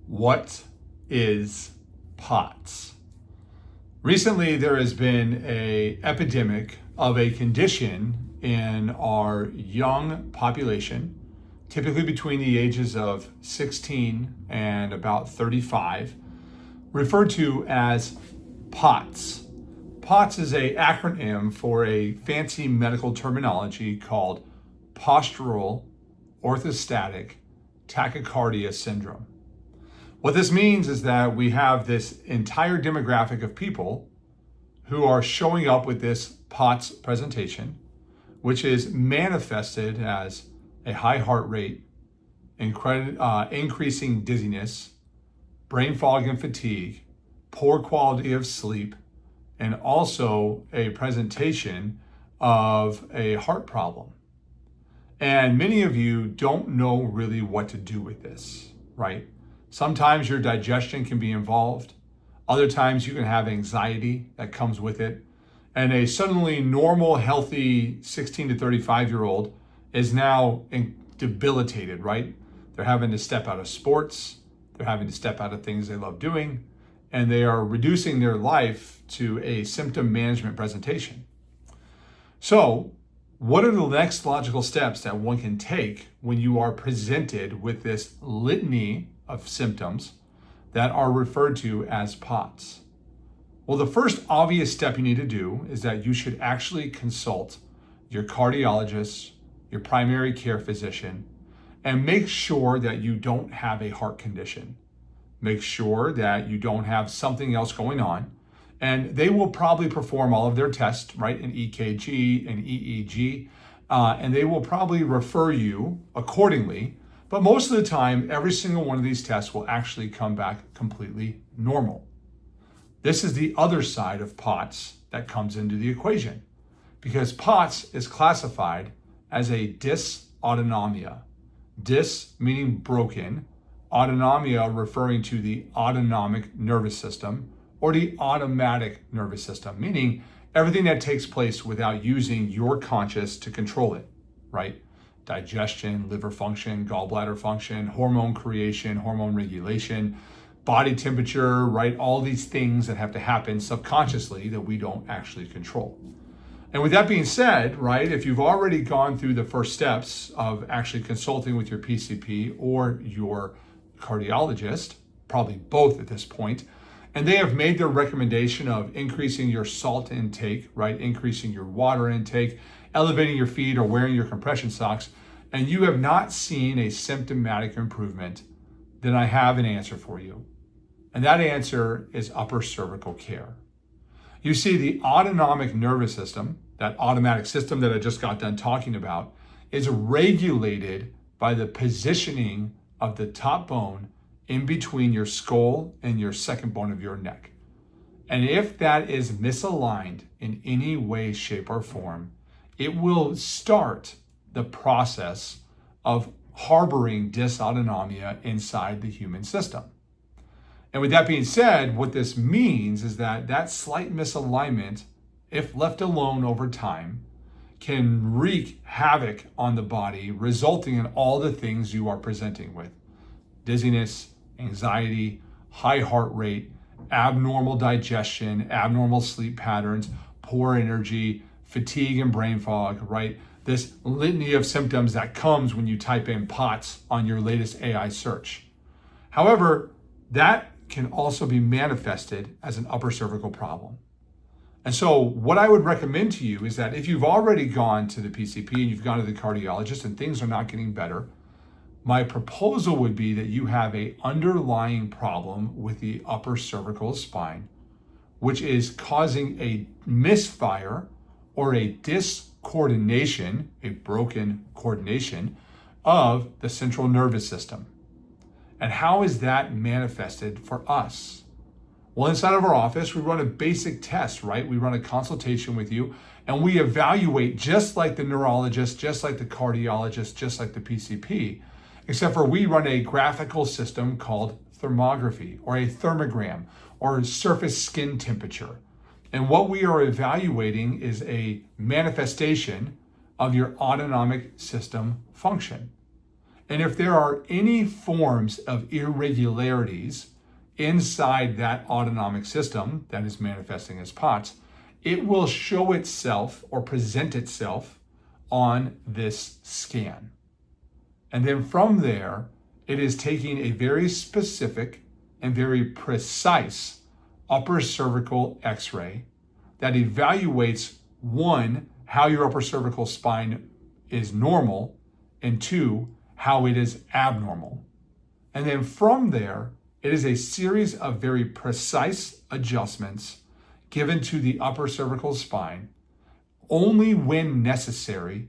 What is POTS? Recently, there has been an epidemic of a condition in our young population, typically between the ages of 16 and about 35, referred to as POTS. POTS is an acronym for a fancy medical terminology called Postural, Orthostatic, Tachycardia syndrome. What this means is that we have this entire demographic of people who are showing up with this POTS presentation, which is manifested as a high heart rate, increasing dizziness, brain fog and fatigue, poor quality of sleep, and also a presentation of a heart problem. And many of you don't know really what to do with this, right? Sometimes your digestion can be involved. Other times you can have anxiety that comes with it. And a suddenly normal, healthy 16 to 35-year-old is now debilitated, right? They're having to step out of sports. They're having to step out of things they love doing. And they are reducing their life to a symptom management presentation. So, what are the next logical steps that one can take when you are presented with this litany of symptoms that are referred to as POTS? Well, the first obvious step you need to do is that you should actually consult your cardiologist, your primary care physician, and make sure that you don't have a heart condition. Make sure that you don't have something else going on. And they will probably perform all of their tests, right, an EKG and EEG, and they will probably refer you accordingly. But most of the time, every single one of these tests will actually come back completely normal. This is the other side of POTS that comes into the equation, because POTS is classified as a dysautonomia. Dys meaning broken, autonomia referring to the autonomic nervous system, or the automatic nervous system, meaning everything that takes place without using your conscious to control it, right? Digestion, liver function, gallbladder function, hormone creation, hormone regulation, body temperature, right? All these things that have to happen subconsciously that we don't actually control. And with that being said, right, if you've already gone through the first steps of actually consulting with your PCP or your cardiologist, probably both at this point, and they have made their recommendation of increasing your salt intake, right? Increasing your water intake, elevating your feet or wearing your compression socks, and you have not seen a symptomatic improvement, then I have an answer for you. And that answer is upper cervical care. You see, the autonomic nervous system, that automatic system that I just got done talking about, is regulated by the positioning of the top bone in between your skull and your second bone of your neck. And if that is misaligned in any way, shape, or form, it will start the process of harboring dysautonomia inside the human system. And with that being said, what this means is that that slight misalignment, if left alone over time, can wreak havoc on the body, resulting in all the things you are presenting with: dizziness, anxiety, high heart rate, abnormal digestion, abnormal sleep patterns, poor energy, fatigue and brain fog, right? This litany of symptoms that comes when you type in POTS on your latest AI search. However, that can also be manifested as an upper cervical problem. And so what I would recommend to you is that if you've already gone to the PCP and you've gone to the cardiologist and things are not getting better, my proposal would be that you have an underlying problem with the upper cervical spine, which is causing a misfire or a discoordination, a broken coordination of the central nervous system. And how is that manifested for us? Well, inside of our office, we run a basic test, right? We run a consultation with you and we evaluate just like the neurologist, just like the cardiologist, just like the PCP, except for we run a graphical system called thermography or a thermogram or surface skin temperature. And what we are evaluating is a manifestation of your autonomic system function. And if there are any forms of irregularities inside that autonomic system that is manifesting as POTS, it will show itself or present itself on this scan. And then from there, it is taking a very specific and very precise upper cervical x-ray that evaluates, one, how your upper cervical spine is normal, and two, how it is abnormal. And then from there, it is a series of very precise adjustments given to the upper cervical spine, only when necessary,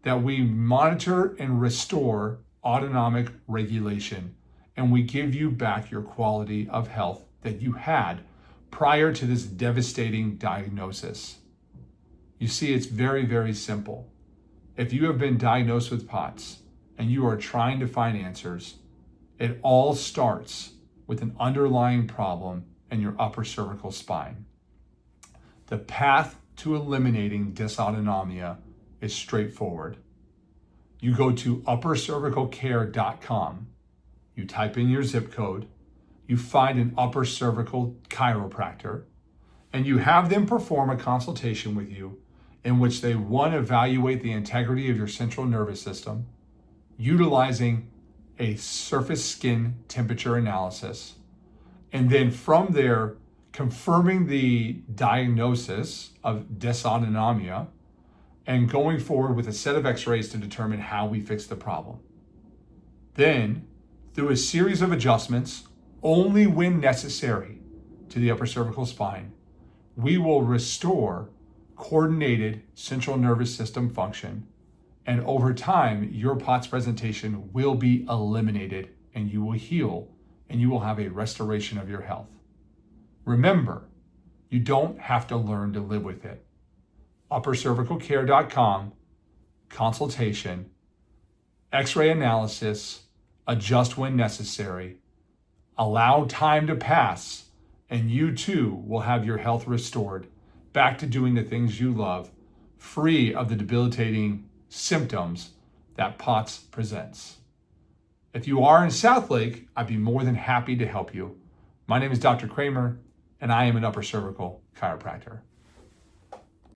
that we monitor and restore autonomic regulation, and we give you back your quality of health that you had prior to this devastating diagnosis. You see, it's very, very simple. If you have been diagnosed with POTS and you are trying to find answers, it all starts with an underlying problem in your upper cervical spine. The path to eliminating dysautonomia is straightforward. You go to uppercervicalcare.com, you type in your zip code, you find an upper cervical chiropractor, and you have them perform a consultation with you in which they, one, evaluate the integrity of your central nervous system, utilizing a surface skin temperature analysis, and then from there, confirming the diagnosis of dysautonomia and going forward with a set of x-rays to determine how we fix the problem. Then, through a series of adjustments, only when necessary, to the upper cervical spine, we will restore coordinated central nervous system function, and over time, your POTS presentation will be eliminated and you will heal and you will have a restoration of your health. Remember, you don't have to learn to live with it. uppercervicalcare.com, consultation, x-ray analysis, adjust when necessary, allow time to pass, and you too will have your health restored, back to doing the things you love, free of the debilitating symptoms that POTS presents. If you are in Southlake, I'd be more than happy to help you. My name is Dr. Kramer, and I am an upper cervical chiropractor.